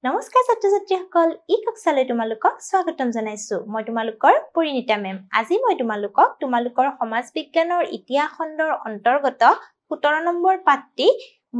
নমস্কাৰ ছাত্ৰ-ছাত্ৰীসকল ই কক্ষালৈ তোমালোকক স্বাগতম জনাইছো মই তোমালোকৰ পৰিণীতা মেম আজি মই তোমালোকৰ সমাজ বিজ্ঞানৰ ইতিহাস খণ্ডৰ অন্তৰ্গত 17 নম্বৰ পাঠটি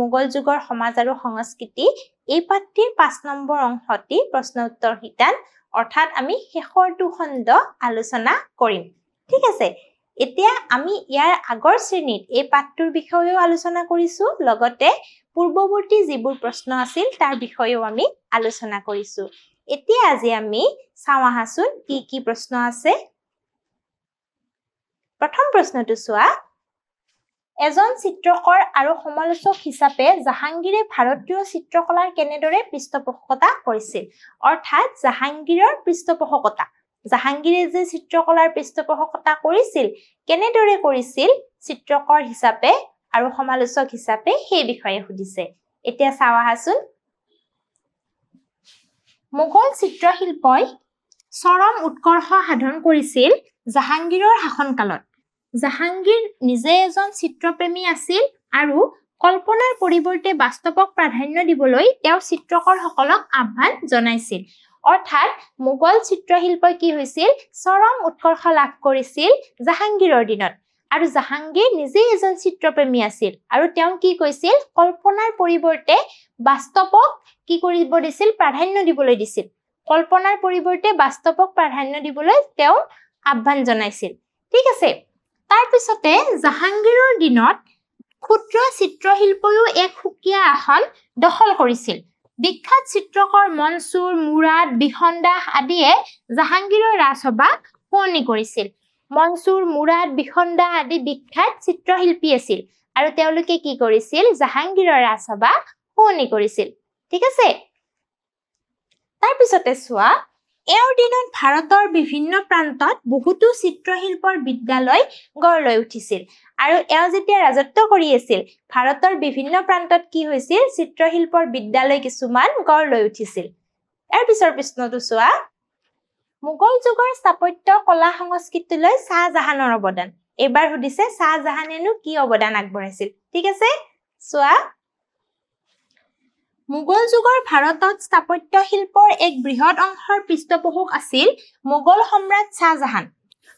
মোগল যুগৰ সমাজ আৰু সংস্কৃতি এই পাঠটিৰ 5 নম্বৰ অংশটি প্ৰশ্ন উত্তৰ শিতান অৰ্থাৎ আমি শেষৰটো খণ্ড আলোচনা কৰিম ঠিক আছে এতিয়া আমি ইয়াৰ আগৰ শ্ৰেণীত এই পাঠটোৰ বিষয়েও আলোচনা কৰিছো লগতে পূৰ্ববৰ্তী যিবোৰ প্ৰশ্ন আছিল তাৰ বিষয়েও আমি আলোচনা কৰিছো এতিয়া আজি আমি চাওঁ আহাচোন কি প্ৰশ্ন আছে প্ৰথম প্ৰশ্নটো চোৱা এজন চিত্ৰকৰ আৰু সমালোচক হিচাপে জাহাংগীৰে ভাৰতীয় চিত্ৰকলাৰ কেনেদৰে পৃষ্ঠপোষকতা কৰিছিল অৰ্থাৎ জাহাংগীৰৰ পৃষ্ঠপোষকতা জাহাংগীৰে যে চিত্ৰকলাৰ পৃষ্ঠপোষকতা কৰিছিল কেনেদৰে কৰিছিল চিত্ৰকৰ হিচাপে আৰু সমালোচক হিচাপে সেই বিষয়ে সুধিছে এতিয়া চাওঁ আহাচোন মোগল চিত্ৰশিল্পই চৰম উৎকৰ্ষ সাধন কৰিছিল জাহাংগীৰৰ শাসনকালত জাহাংগীৰ নিজে এজন চিত্ৰপ্ৰেমী আছিল আৰু কল্পনাৰ পৰিৱৰ্তে বাস্তৱক প্ৰাধান্য দিবলৈ তেওঁ চিত্ৰকৰসকলক আহ্বান জনাইছিল অৰ্থাৎ মোগল চিত্ৰশিল্পই কি হৈছিল চৰম উৎকৰ্ষ লাভ কৰিছিল জাহাংগীৰৰ দিনত আৰু জাহাংগীৰ নিজে এজন চিত্ৰপ্ৰেমী আছিল আৰু তেওঁ কি কৈছিল কল্পনাৰ পৰিৱৰ্তে বাস্তৱক কি কৰিব দিছিল প্ৰাধান্য দিবলৈ দিছিল কল্পনাৰ পৰিৱৰ্তে বাস্তৱক প্ৰাধান্য দিবলৈ তেওঁ আহ্বান জনাইছিল ঠিক আছে তাৰ পিছতে জাহাংগীৰৰ দিনত ক্ষুদ্ৰ চিত্ৰশিল্পয়ো এক সুকীয়া আসন দখল কৰিছিল বিখ্যাত চিত্ৰকৰ মনসুৰ মুৰাদ বিখনদাস আদিয়ে জাহাংগীৰৰ ৰাজসভাক শুৱনি কৰিছিল মনসুৰ মুৰাদ বিখনদাস আদি বিখ্যাত চিত্ৰশিল্পী আছিল আৰু তেওঁলোকে কি কৰিছিল জাহাংগীৰৰ ৰাজসভাক শুৱনি কৰিছিল ঠিক আছে তাৰ পিছতে চোৱা এওঁৰ দিনত ভাৰতৰ বিভিন্ন প্ৰান্তত বহুতো চিত্ৰশিল্পৰ বিদ্যালয় গঢ় লৈ উঠিছিল আৰু এওঁ যেতিয়া ৰাজত্ব কৰি আছিল ভাৰতৰ বিভিন্ন প্ৰান্তত কি হৈছিল চিত্ৰশিল্পৰ বিদ্যালয় কিছুমান গঢ় লৈ উঠিছিল ইয়াৰ পিছৰ প্ৰশ্নটো চোৱা মোগল যুগৰ স্থাপত্য কলা সংস্কৃতিলৈ শাহজাহানৰ অৱদান এবাৰ সুধিছে শাহজাহানেনো কি অৱদান আগবঢ়াইছিল ঠিক আছে চোৱা মোগল যুগৰ ভাৰতত স্থাপত্য শিল্পৰ এক বৃহৎ অংশৰ পৃষ্ঠপোষক আছিল মোগল সম্ৰাট শাহজাহান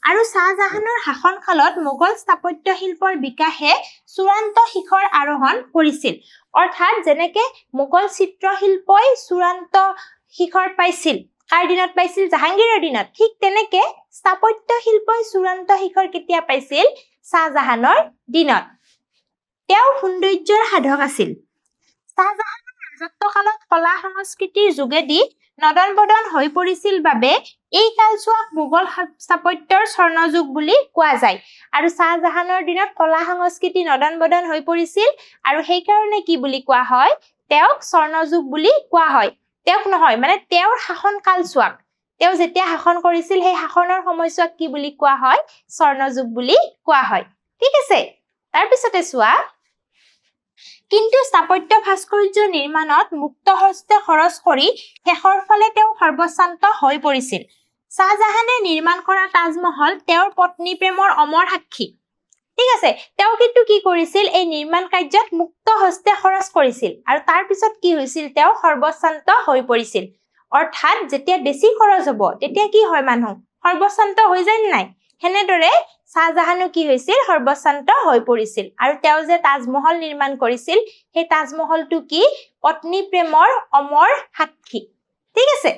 আৰু শাহজাহানৰ শাসনকালত মোগল স্থাপত্য শিল্পৰ বিকাশে চূড়ান্ত শিখৰ আৰোহণ কৰিছিল অৰ্থাৎ যেনেকে মোগল চিত্ৰশিল্পই চূড়ান্ত শিখৰ পাইছিল কাৰ দিনত পাইছিল জাহাংগীৰৰ দিনত ঠিক তেনেকে স্থাপত্য শিল্পই চূড়ান্ত শিখৰ কেতিয়া পাইছিল শাহজাহানৰ দিনত তেওঁ সৌন্দৰ্যৰ সাধক আছিল শাহজাহানৰ ৰাজত্বকালত কলা সংস্কৃতিৰ যোগেদি নদন বদন হৈ পৰিছিল বাবে এই কালছোৱাক মোগল স্থাপত্যৰ স্বৰ্ণযুগ বুলি কোৱা যায় আৰু শাহজাহানৰ দিনত কলা সংস্কৃতি নদন বদন হৈ পৰিছিল আৰু সেই কাৰণে কি বুলি কোৱা হয় তেওঁক স্বৰ্ণযুগ বুলি কোৱা হয় তেওঁক নহয় মানে তেওঁৰ শাসন কালছোৱাক তেওঁ যেতিয়া শাসন কৰিছিল সেই শাসনৰ সময়ছোৱাক কি বুলি কোৱা হয় স্বৰ্ণযুগ বুলি কোৱা হয় ঠিক আছে তাৰ পিছতে চোৱা কিন্তু স্থাপত্য ভাস্কৰ্য নিৰ্মাণত মুক্ত হস্তে খৰচ কৰি শেষৰ ফালে তেওঁ সৰ্বশান্ত হৈ পৰিছিল শাহজাহানে নিৰ্মাণ কৰা তাজমহল তেওঁৰ পত্নী প্ৰেমৰ অমৰ সাক্ষী ঠিক আছে তেওঁ কিন্তু কি কৰিছিল এই নিৰ্মাণ কাৰ্যত মুক্ত হস্তে খৰচ কৰিছিল আৰু তাৰ পিছত কি হৈছিল তেওঁ সৰ্বশান্ত হৈ পৰিছিল অৰ্থাৎ যেতিয়া বেছি খৰচ হ'ব তেতিয়া কি হয় মানুহ সৰ্বশান্ত হৈ যায় নাই হেনেদৰে শাহজাহানো কি হৈছিল সৰ্বশান্ত হৈ পৰিছিল আৰু তেওঁ যে তাজমহল নিৰ্মাণ কৰিছিল সেই তাজমহলটো কি পত্নী প্ৰেমৰ অমৰ সাক্ষী ঠিক আছে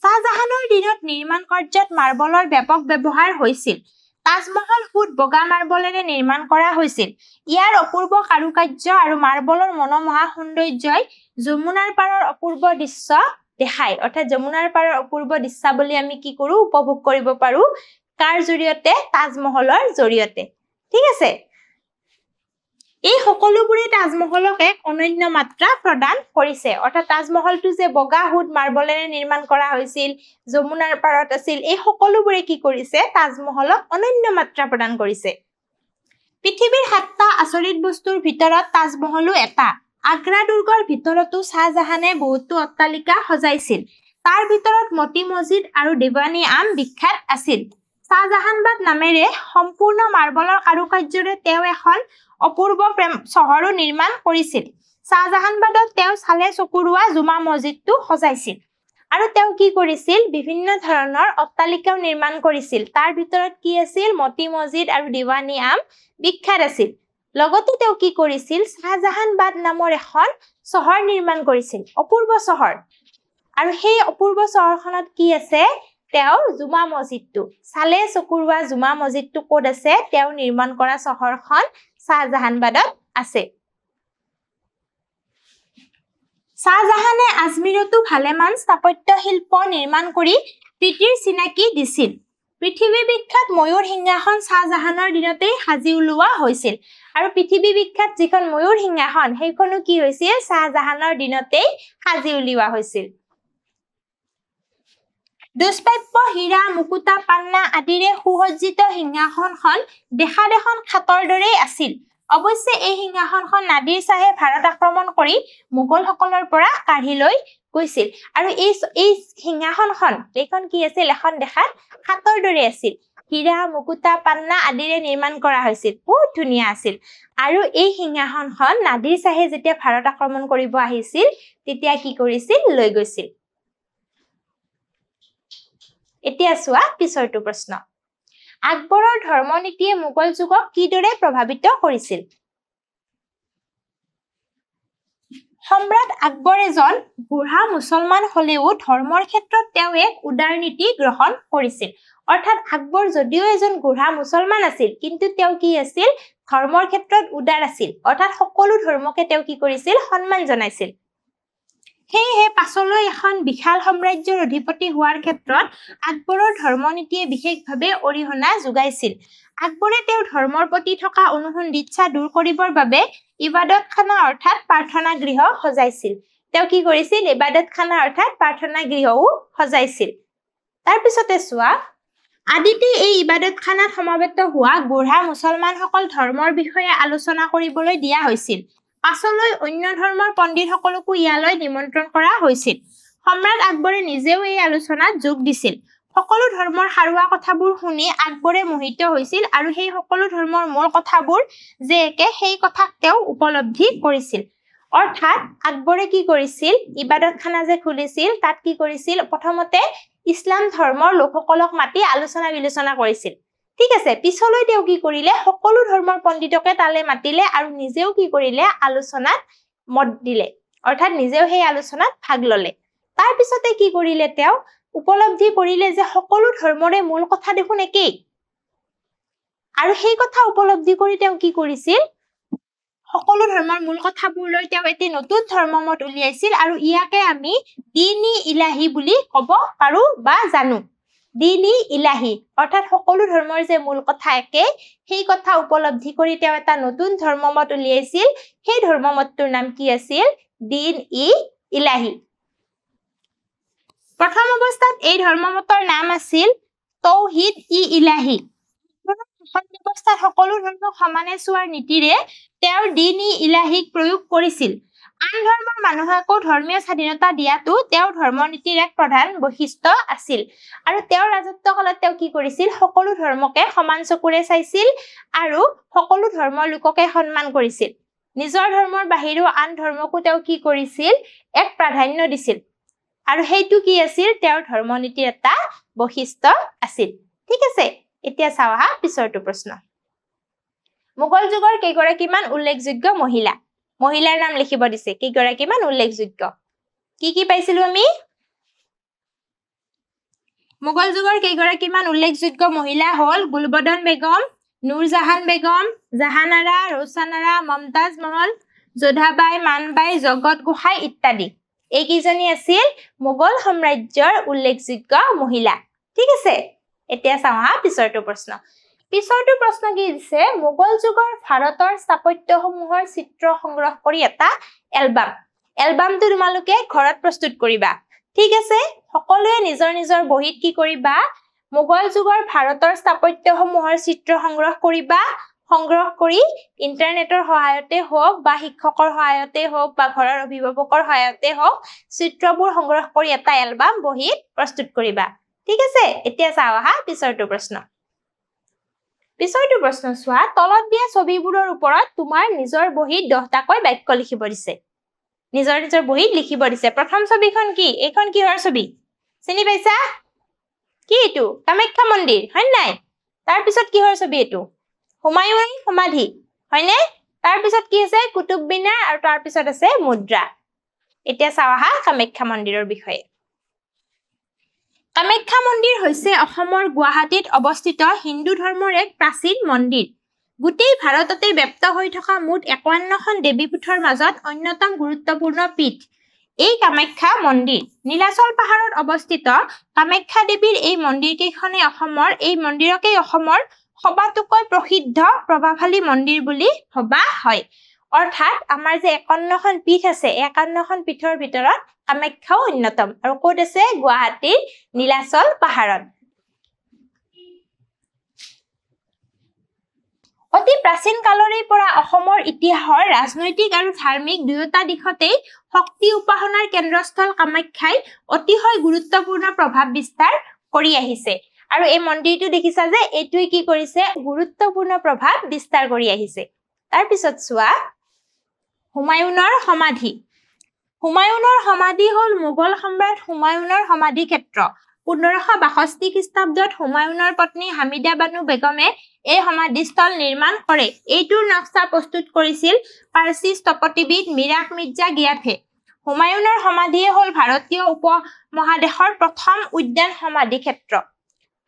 শাহজাহানৰ দিনত নিৰ্মাণ কাৰ্যত মাৰ্বলৰ ব্যাপক ব্যৱহাৰ হৈছিল তাজমহল শুদ্ধ বগা মাৰ্বলেৰে নিৰ্মাণ কৰা হৈছিল ইয়াৰ অপূৰ্ব কাৰুকাৰ্য আৰু মাৰ্বলৰ মনোমোহা সৌন্দৰ্যই যমুনাৰ পাৰৰ অপূৰ্ব দৃশ্য দেখায় অৰ্থাৎ যমুনাৰ পাৰৰ অপূৰ্ব দৃশ্যাৱলী আমি কি কৰো উপভোগ কৰিব পাৰো কাৰ জৰিয়তে তাজমহলৰ জৰিয়তে ঠিক আছে এই সকলোবোৰে তাজমহলক এক অনন্য মাত্ৰা প্ৰদান কৰিছে অৰ্থাৎ তাজমহলটো যে বগা শুদ্ধ মাৰ্বলেৰে নিৰ্মাণ কৰা হৈছিল যমুনাৰ পাৰত আছিল এই সকলোবোৰে কি কৰিছে তাজমহলক অনন্য মাত্ৰা প্ৰদান কৰিছে পৃথিৱীৰ 7টা আচৰিত বস্তুৰ ভিতৰত তাজমহলো এটা আগ্ৰা দুৰ্গৰ ভিতৰতো শাহজাহানে বহুতো অট্টালিকা সজাইছিল তাৰ ভিতৰত মতি মছজিদ আৰু দেৱানী আম বিখ্যাত আছিল শাহজাহানবাদ নামেৰে সম্পূৰ্ণ মাৰ্বলৰ কাৰুকাৰ্যৰে তেওঁ এখন অপূৰ্ব চহৰো নিৰ্মাণ কৰিছিল শাহজাহানবাদত তেওঁ চালে চকুৰোৱা জুমা মছজিদটো সজাইছিল আৰু তেওঁ কি কৰিছিল বিভিন্ন ধৰণৰ অট্টালিকাও নিৰ্মাণ কৰিছিল তাৰ ভিতৰত কি আছিল মতি মছজিদ আৰু দিৱানী আম বিখ্যাত আছিল লগতে তেওঁ কি কৰিছিল শাহজাহানবাদ নামৰ এখন চহৰ নিৰ্মাণ কৰিছিল অপূৰ্ব চহৰ আৰু সেই অপূৰ্ব চহৰখনত কি আছে তেওঁ জুমা মছজিদটো চালে চকুৰোৱা জুমা মছজিদটো ক'ত আছে তেওঁ নিৰ্মাণ কৰা চহৰখন শাহজাহানবাদত আছে শাহজাহানে আজমিৰতো ভালেমান স্থাপত্য শিল্প নিৰ্মাণ কৰি প্ৰীতিৰ চিনাকি দিছিল পৃথিৱী বিখ্যাত ময়ূৰ সিংহাসন শাহজাহানৰ দিনতেই সাজি উলিওৱা হৈছিল আৰু পৃথিৱী বিখ্যাত যিখন ময়ূৰ সিংহাসন সেইখনো কি হৈছিল শাহজাহানৰ দিনতেই সাজি উলিওৱা হৈছিল দুষ্প্ৰাপ্য হীৰা মুকুতা পান্না আদিৰে সুসজ্জিত সিংহাসনখন দেখাত এখন খাতৰ দৰেই আছিল অৱশ্যে এই সিংহাসনখন নাদিৰ শাহে ভাৰত আক্ৰমণ কৰি মোগলসকলৰ পৰা কাঢ়ি লৈ গৈছিল আৰু এই সিংহাসনখন এইখন কি আছিল এখন দেখাত খাতৰ দৰে আছিল হীৰা মুকুতা পান্না আদিৰে নিৰ্মাণ কৰা হৈছিল বহুত ধুনীয়া আছিল আৰু এই সিংহাসনখন নাদিৰ শাহে যেতিয়া ভাৰত আক্ৰমণ কৰিব আহিছিল তেতিয়া কি কৰিছিল লৈ গৈছিল এতিয়া চোৱা পিছৰটো প্ৰশ্ন আকবৰৰ ধৰ্মনীতিয়ে মোগল যুগক কিদৰে প্ৰভাৱিত কৰিছিল সম্ৰাট আকবৰ এজন বুঢ়া মুছলমান হলেও ধৰ্মৰ ক্ষেত্ৰত তেওঁ এক উদাৰ নীতি গ্ৰহণ কৰিছিল অৰ্থাৎ আকবৰ যদিও এজন বুঢ়া মুছলমান আছিল কিন্তু তেওঁ কি আছিল ধৰ্মৰ ক্ষেত্ৰত উদাৰ আছিল অৰ্থাৎ সকলো ধৰ্মকে তেওঁ কি কৰিছিল সন্মান জনাইছিল সেয়েহে পাছলৈ এখন বিশাল সাম্ৰাজ্যৰ অধিপতি হোৱাৰ ক্ষেত্ৰত আকবৰৰ ধৰ্মনীতিয়ে বিশেষভাৱে অৰিহণা যোগাইছিল আকবৰে তেওঁৰ ধৰ্মৰ প্ৰতি থকা অনুসন্ধিৎসা দূৰ কৰিবৰ বাবে ইবাদতখানা অৰ্থাৎ প্ৰাৰ্থনা গৃহ সজাইছিল তেওঁ কি কৰিছিল ইবাদতখানা অৰ্থাৎ প্ৰাৰ্থনা গৃহও সজাইছিল তাৰ পিছতে চোৱা আদিতে এই ইবাদতখানাত সমাবেত হোৱা বুঢ়া মুছলমানসকল ধৰ্মৰ বিষয়ে আলোচনা কৰিবলৈ দিয়া হৈছিল পাছলৈ অন্য ধৰ্মৰ পণ্ডিতসকলকো ইয়ালৈ নিমন্ত্ৰণ কৰা হৈছিল সম্ৰাট আকবৰে নিজেও এই আলোচনাত যোগ দিছিল সকলো ধৰ্মৰ সাৰুৱা কথাবোৰ শুনি আকবৰে মোহিত হৈছিল আৰু সেই সকলো ধৰ্মৰ মূল কথাবোৰ যে একে সেই কথাক তেওঁ উপলব্ধি কৰিছিল অৰ্থাৎ আকবৰে কি কৰিছিল ইবাদতখানা যে খুলিছিল তাত কি কৰিছিল প্ৰথমতে ইছলাম ধৰ্মৰ লোকসকলক মাতি আলোচনা বিলোচনা কৰিছিল ঠিক আছে পিছলৈ তেওঁ কি কৰিলে সকলো ধৰ্মৰ পণ্ডিতকে তালে মাতিলে আৰু নিজেও কি কৰিলে আলোচনাত মত দিলে অৰ্থাৎ নিজেও সেই আলোচনাত ভাগ ললে তাৰ পিছতে কি কৰিলে তেওঁ উপলব্ধি কৰিলে যে সকলো ধৰ্মৰে মূল কথা দেখোন একেই আৰু সেই কথা উপলব্ধি কৰি তেওঁ কি কৰিছিল সকলো ধৰ্মৰ মূল কথাবোৰ লৈ তেওঁ এটি নতুন ধৰ্মমত উলিয়াইছিল আৰু ইয়াকে আমি দীনী ইলাহি বুলি ক'ব পাৰো বা জানো দীনী ইলাহি অৰ্থাৎ সকলো ধৰ্মৰ যে মূল কথা একে সেই কথা উপলব্ধি কৰি তেওঁ এটা নতুন ধৰ্মমত উলিয়াইছিল সেই ধৰ্মমতটোৰ নাম কি আছিল দীন ইলাহি প্ৰথম অৱস্থাত এই ধৰ্মমতৰ নাম আছিল তৌহিদ ইলাহি ব্যৱস্থাত সকলো ধৰ্মক সমানে চোৱাৰ নীতিৰে তেওঁৰ দীন ইলাহিক প্ৰয়োগ কৰিছিল আন ধৰ্মৰ মানুহকো ধৰ্মীয় স্বাধীনতা দিয়াটো তেওঁৰ ধৰ্মনীতিৰ এক প্ৰধান বৈশিষ্ট্য আছিল আৰু তেওঁৰ ৰাজত্বকালত তেওঁ কি কৰিছিল সকলো ধৰ্মকে সমান চকুৰে চাইছিল আৰু সকলো ধৰ্মৰ লোককে সন্মান কৰিছিল নিজৰ ধৰ্মৰ বাহিৰেও আন ধৰ্মকো তেওঁ কি কৰিছিল এক প্ৰাধান্য দিছিল আৰু সেইটো কি আছিল তেওঁৰ ধৰ্মনীতিৰ এটা বৈশিষ্ট্য আছিল ঠিক আছে এতিয়া চাওয়া পিছৰটো প্ৰশ্ন মোগল যুগৰ কেইগৰাকীমান উল্লেখযোগ্য মহিলাৰ নাম লিখিব দিছে কেইগৰাকীমান উল্লেখযোগ্য কি পাইছিলো আমি মোগল যুগৰ কেইগৰাকীমান উল্লেখযোগ্য মহিলা হল গুলবদন বেগম নুৰজাহান বেগম জাহানাৰা ৰৌছানাৰা মমতাজ মহল যোধাবাই মানবাই জগত গোহাঁই ইত্যাদি এই কিজনী আছিল মোগল সাম্ৰাজ্যৰ উল্লেখযোগ্য মহিলা ঠিক আছে এতিয়া চাওয়া পিছৰটো প্ৰশ্ন কি দিছে মোগল যুগৰ ভাৰতৰ স্থাপত্যসমূহৰ চিত্ৰ সংগ্ৰহ কৰি এটা এলবামটো তোমালোকে ঘৰত প্ৰস্তুত কৰিবা ঠিক আছে সকলোৱে নিজৰ নিজৰ বহীত কি কৰিবা মোগল যুগৰ ভাৰতৰ স্থাপত্যসমূহৰ চিত্ৰ সংগ্ৰহ কৰিবা সংগ্ৰহ কৰি ইন্টাৰনেটৰ সহায়তে হোক বা শিক্ষকৰ সহায়তে হোক বা ঘৰৰ অভিভাৱকৰ সহায়তে হোক চিত্ৰবোৰ সংগ্ৰহ কৰি এটা এলবাম বহীত প্ৰস্তুত কৰিবা ঠিক আছে এতিয়া চাওয়া পিছৰটো প্ৰশ্ন চোৱা তলত দিয়া ছবিবোৰৰ ওপৰত তোমাৰ নিজৰ বহীত 10টাকৈ বাক্য লিখিব দিছে নিজৰ নিজৰ বহীত লিখিব দিছে প্ৰথম ছবিখন কি এইখন কিহৰ ছবি চিনি পাইছা কি এটো কামাখ্যা মন্দিৰ হয় নাই তাৰ পিছত কিহৰ ছবি এটো হুমায়ুনৰ সমাধি হয়নে তাৰ পিছত কি আছে কুতুব মিনাৰ আৰু তাৰ পিছত আছে মুদ্ৰা এতিয়া চাওহা কামাখ্যা মন্দিৰৰ বিষয়ে কামাখ্যা মন্দিৰ হৈছে অসমৰ গুৱাহাটীত অৱস্থিত হিন্দু ধৰ্মৰ এক প্ৰাচীন মন্দিৰ গোটেই ভাৰততে ব্যপ্ত হৈ থকা মুঠ 51খন দেৱীপীঠৰ মাজত অন্যতম গুৰুত্বপূৰ্ণ পীঠ এই কামাখ্যা মন্দিৰ নীলাচল পাহাৰত অৱস্থিত কামাখ্যা দেৱীৰ এই মন্দিৰকেইখনে এই মন্দিৰকেই অসমৰ সবাতোকৈ প্ৰসিদ্ধ প্ৰভাৱশালী মন্দিৰ বুলি ভবা হয় অৰ্থাৎ আমাৰ যে 51খন পীঠ আছে 51খন পীঠৰ ভিতৰত কামাখ্যাও অন্যতম আৰু ক'ত আছে গুৱাহাটীৰ নীলাচল পাহাৰত অতি প্ৰাচীন কালৰে পৰা অসমৰ ইতিহাসৰ ৰাজনৈতিক আৰু ধাৰ্মিক দুয়োটা দিশতেই শক্তি উপাসনাৰ কেন্দ্ৰস্থল কামাখ্যাই অতিশয় গুৰুত্বপূৰ্ণ প্ৰভাৱ বিস্তাৰ কৰি আহিছে আৰু এই মন্দিৰটো দেখিছা যে এইটোই কি কৰিছে গুৰুত্বপূৰ্ণ প্ৰভাৱ বিস্তাৰ কৰি আহিছে তাৰ পিছত চোৱা হুমায়ুনৰ সমাধি হল মোগল সম্ৰাট হুমায়ুনৰ সমাধি ক্ষেত্ৰ 1562 খ্ৰীষ্টাব্দত হুমায়ুনৰ পত্নী হামিদা বানু বেগমে এই সমাধিস্থল নিৰ্মাণ কৰে এইটোৰ নক্সা প্ৰস্তুত কৰিছিল পাৰ্চী স্থপতিবিদ মিৰাক মিৰ্জা গিয়াথে হুমায়ুনৰ সমাধিয়ে হল ভাৰতীয় উপমহাদেশৰ প্ৰথম উদ্যান সমাধি ক্ষেত্ৰ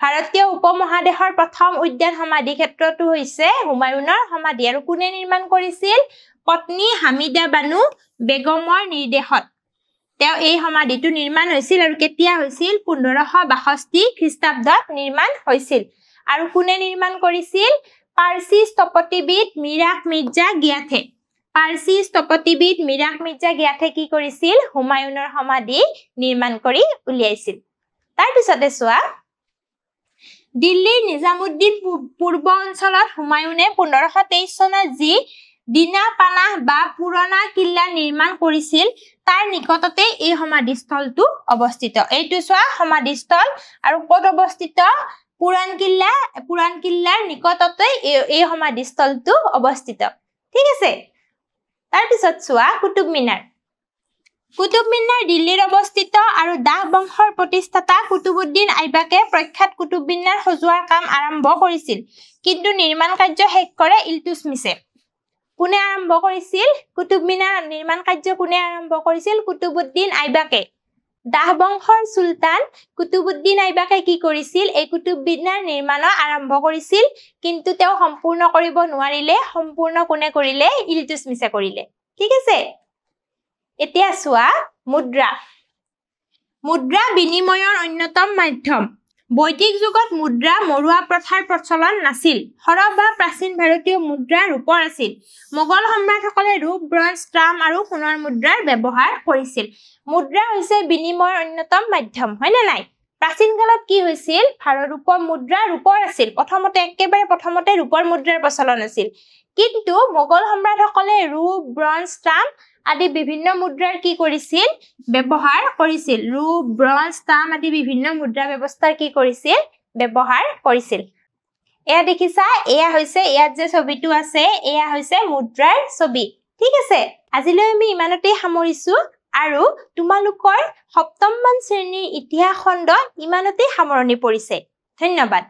ভাৰতীয় উপমহাদেশৰ প্ৰথম উদ্যান সমাধি ক্ষেত্ৰটো হৈছে হুমায়ুনৰ সমাধি আৰু কোনে নিৰ্মাণ কৰিছিল পত্নী হামিদা বানু বেগমৰ নিৰ্দেশত তেওঁ এই সমাধিটো নিৰ্মাণ হৈছিল আৰু কেতিয়া হৈছিল 1562 খ্ৰীষ্টাব্দত নিৰ্মাণ হৈছিল আৰু কোনে নিৰ্মাণ কৰিছিল পাৰ্চী স্থপতিবিদ মিৰাক মিৰ্জা গিয়াথে কি কৰিছিল হুমায়ুনৰ সমাধি নিৰ্মাণ কৰি উলিয়াইছিল তাৰ পিছতে চোৱা দিল্লীৰ নিজামুদ্দিন পূৰ্ব অঞ্চলত হুমায়ুনে 1523 চনত যি দিনা পানাহ বা পুৰণা কিল্লা নিৰ্মাণ কৰিছিল তাৰ নিকটতে এই সমাধিস্থলটো অৱস্থিত এইটো চোৱা সমাধিস্থল আৰু ক'ত অৱস্থিত পুৰাণ কিল্লাৰ নিকটতে এই সমাধিস্থলটো অৱস্থিত ঠিক আছে তাৰ পিছত চোৱা কুতুব মিনাৰ দিল্লীৰ অৱস্থিত আৰু দাহ বংশৰ প্ৰতিষ্ঠাতা কুতুবুদ্দিন আইবাকে প্ৰখ্যাত কুতুব মিনাৰ সজোৱাৰ কাম আৰম্ভ কৰিছিল কিন্তু নিৰ্মাণ কাৰ্য শেষ কৰে ইলতুৎমিছে কোনে আৰম্ভ কৰিছিল কুতুব মিনাৰ নিৰ্মাণ কাৰ্য কোনে আৰম্ভ কৰিছিল কুতুবুদ্দিন আইবাকে দাহ বংশৰ সুলতান কুতুবুদ্দিন আইবাকে কি কৰিছিল এই কুতুব মিনাৰ নিৰ্মাণ আৰম্ভ কৰিছিল কিন্তু তেওঁ সম্পূৰ্ণ কৰিব নোৱাৰিলে সম্পূৰ্ণ কোনে কৰিলে ইলতুৎমিছে কৰিলে ঠিক আছে এতিয়া চোৱা মুদ্ৰা বিনিময়ৰ অন্যতম মাধ্যম বৈদিক যুগত মুদ্ৰা মৰুৱা প্ৰথাৰ প্ৰচলন নাছিল সৰব বা প্ৰাচীন ভাৰতীয় মুদ্ৰা ৰূপৰ আছিল মোগল সম্ৰাটসকলে ৰূপ ব্ৰঞ্জ তাম আৰু সোণৰ মুদ্ৰাৰ ব্যৱহাৰ কৰিছিল মুদ্ৰা হৈছে বিনিময়ৰ অন্যতম মাধ্যম হয় নে নাই প্ৰাচীন কালত কি হৈছিল মুদ্ৰা ৰূপৰ আছিল একেবাৰে প্ৰথমতে ৰূপৰ মুদ্ৰাৰ প্ৰচলন আছিল কিন্তু মোগল সম্ৰাটসকলে ৰূপ ব্ৰঞ্জ তাম আদি বিভিন্ন মুদ্ৰাৰ কি কৰিছিল ব্যৱহাৰ কৰিছিল ৰূপ ব্ৰঞ্জ তাম আদি বিভিন্ন মুদ্ৰা ব্যৱস্থাৰ কি কৰিছিল ব্যৱহাৰ কৰিছিল এয়া দেখিছা এয়া হৈছে ইয়াত যে ছবিটো আছে এয়া হৈছে মুদ্ৰাৰ ছবি ঠিক আছে আজিলৈ আমি ইমানতে সামৰিছো আৰু তোমালোকৰ সপ্তমমান শ্ৰেণীৰ ইতিহাস খণ্ড ইমানতে সামৰণি পৰিছে ধন্যবাদ